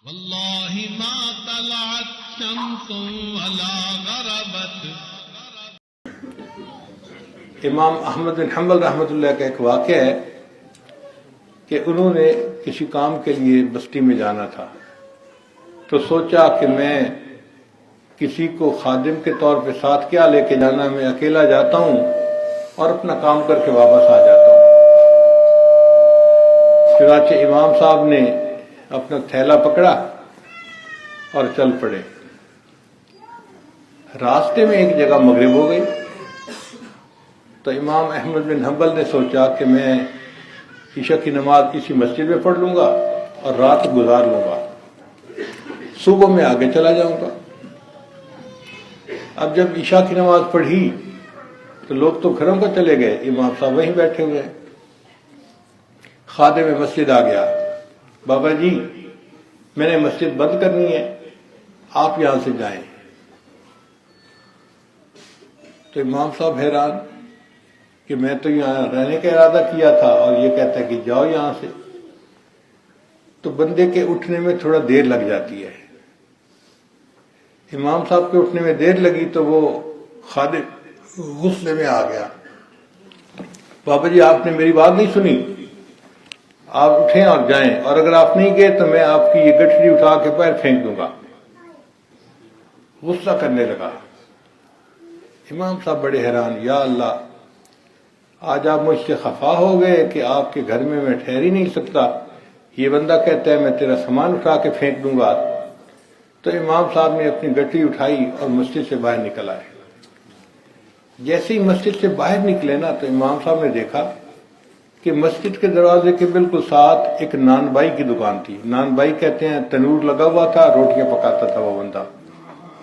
واللہ ما طلعت شمس ولا غربت. امام احمد بن حنبل رحمۃ اللہ کا ایک واقعہ ہے کہ انہوں نے کسی کام کے لیے بستی میں جانا تھا، تو سوچا کہ میں کسی کو خادم کے طور پہ ساتھ کیا لے کے جانا، میں اکیلا جاتا ہوں اور اپنا کام کر کے واپس آ جاتا ہوں. چنانچہ امام صاحب نے اپنا تھیلا پکڑا اور چل پڑے. راستے میں ایک جگہ مغرب ہو گئی تو امام احمد بن حنبل نے سوچا کہ میں عشاء کی نماز اسی مسجد میں پڑھ لوں گا اور رات گزار لوں گا، صبح میں آگے چلا جاؤں گا. اب جب عشاء کی نماز پڑھی تو لوگ تو گھروں کو چلے گئے، امام صاحب وہیں بیٹھے ہوئے. خادم مسجد آ گیا، بابا جی میں نے مسجد بند کرنی ہے، آپ یہاں سے جائیں. تو امام صاحب حیران کہ میں تو یہاں رہنے کا ارادہ کیا تھا اور یہ کہتا ہے کہ جاؤ یہاں سے. تو بندے کے اٹھنے میں تھوڑا دیر لگ جاتی ہے. امام صاحب کے اٹھنے میں دیر لگی تو وہ خادم غصے میں آ گیا، بابا جی آپ نے میری بات نہیں سنی، آپ اٹھیں اور جائیں، اور اگر آپ نہیں گئے تو میں آپ کی یہ گٹھڑی اٹھا کے پیر پھینک دوں گا. غصہ کرنے لگا. امام صاحب بڑے حیران، یا اللہ آج آپ مجھ سے خفا ہو گئے کہ آپ کے گھر میں ٹھہر ہی نہیں سکتا، یہ بندہ کہتا ہے میں تیرا سامان اٹھا کے پھینک دوں گا. تو امام صاحب نے اپنی گٹی اٹھائی اور مسجد سے باہر نکل آئے. جیسے ہی مسجد سے باہر نکلے نا تو امام صاحب نے دیکھا کہ مسجد کے دروازے کے بالکل ساتھ ایک نان بائی کی دکان تھی. نان بائی کہتے ہیں تنور لگا ہوا تھا، روٹیاں پکاتا تھا وہ بندہ،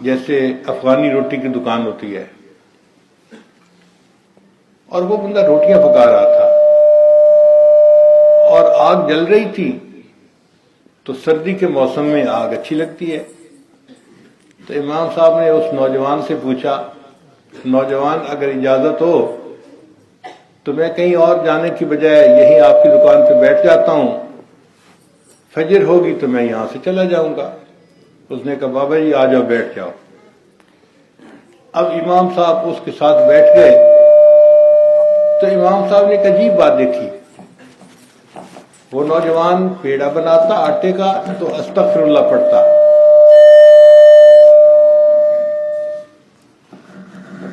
جیسے افغانی روٹی کی دکان ہوتی ہے. اور وہ بندہ روٹیاں پکا رہا تھا اور آگ جل رہی تھی. تو سردی کے موسم میں آگ اچھی لگتی ہے. تو امام صاحب نے اس نوجوان سے پوچھا، نوجوان اگر اجازت ہو تو میں کہیں اور جانے کی بجائے یہیں آپ کی دکان پہ بیٹھ جاتا ہوں، فجر ہوگی تو میں یہاں سے چلا جاؤں گا. اس نے کہا بابا جی آ جاؤ بیٹھ جاؤ. اب امام صاحب اس کے ساتھ بیٹھ گئے تو امام صاحب نے ایک عجیب بات دیکھی. وہ نوجوان پیڑا بناتا آٹے کا تو استغفر اللہ پڑھتا،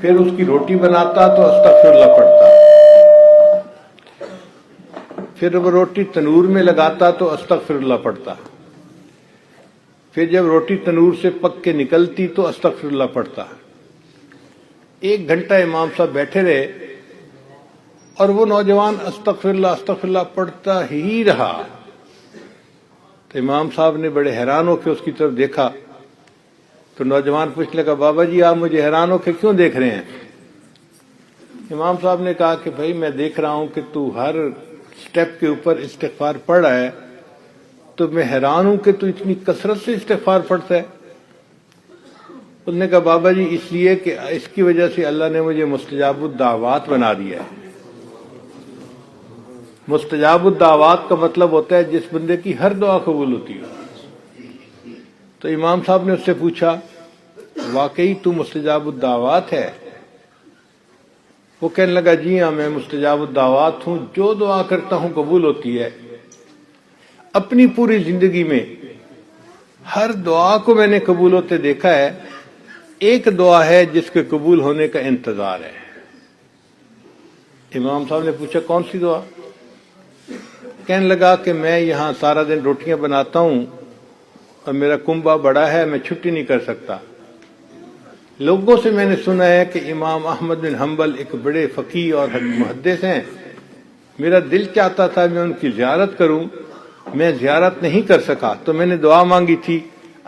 پھر اس کی روٹی بناتا تو استغفر اللہ پڑھتا، پھر وہ روٹی تنور میں لگاتا تو استغفر اللہ پڑھتا، پھر جب روٹی تنور سے پک کے نکلتی تو استغفر اللہ پڑھتا. 1 گھنٹہ امام صاحب بیٹھے رہے اور وہ نوجوان استغفر اللہ پڑھتا ہی رہا. تو امام صاحب نے بڑے حیران ہو کے اس کی طرف دیکھا. تو نوجوان پوچھنے لگا بابا جی آپ مجھے حیران ہو کے کیوں دیکھ رہے ہیں؟ امام صاحب نے کہا کہ بھائی میں دیکھ رہا ہوں کہ تو ہر سٹیپ کے اوپر استغفار پڑھ رہا ہے، تو میں حیران ہوں کہ تو اتنی کثرت سے استغفار پڑھتا ہے. اس نے کہا بابا جی اس لیے کہ اس کی وجہ سے اللہ نے مجھے مستجاب الدعوات بنا دیا ہے. مستجاب الدعوات کا مطلب ہوتا ہے جس بندے کی ہر دعا قبول ہوتی ہے. تو امام صاحب نے اس سے پوچھا واقعی تو مستجاب الدعوات ہے؟ وہ کہنے لگا جی ہاں میں مستجاب الدعوات ہوں، جو دعا کرتا ہوں قبول ہوتی ہے. اپنی پوری زندگی میں ہر دعا کو میں نے قبول ہوتے دیکھا ہے، ایک دعا ہے جس کے قبول ہونے کا انتظار ہے. امام صاحب نے پوچھا کون سی دعا؟ کہنے لگا کہ میں یہاں سارا دن روٹیاں بناتا ہوں اور میرا کنبہ بڑا ہے، میں چھٹی نہیں کر سکتا. لوگوں سے میں نے سنا ہے کہ امام احمد بن حنبل ایک بڑے فقیہ اور محدث ہیں، میرا دل چاہتا تھا میں ان کی زیارت کروں، میں زیارت نہیں کر سکا. تو میں نے دعا مانگی تھی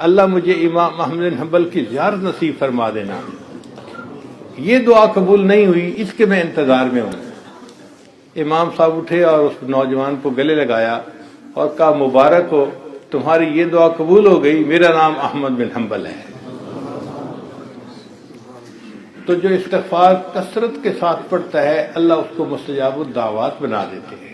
اللہ مجھے امام احمد بن حنبل کی زیارت نصیب فرما دینا. یہ دعا قبول نہیں ہوئی، اس کے میں انتظار میں ہوں. امام صاحب اٹھے اور اس نوجوان کو گلے لگایا اور کہا مبارک ہو تمہاری یہ دعا قبول ہو گئی، میرا نام احمد بن حنبل ہے. تو جو استغفار کثرت کے ساتھ پڑھتا ہے اللہ اس کو مستجاب الدعوات بنا دیتے ہیں.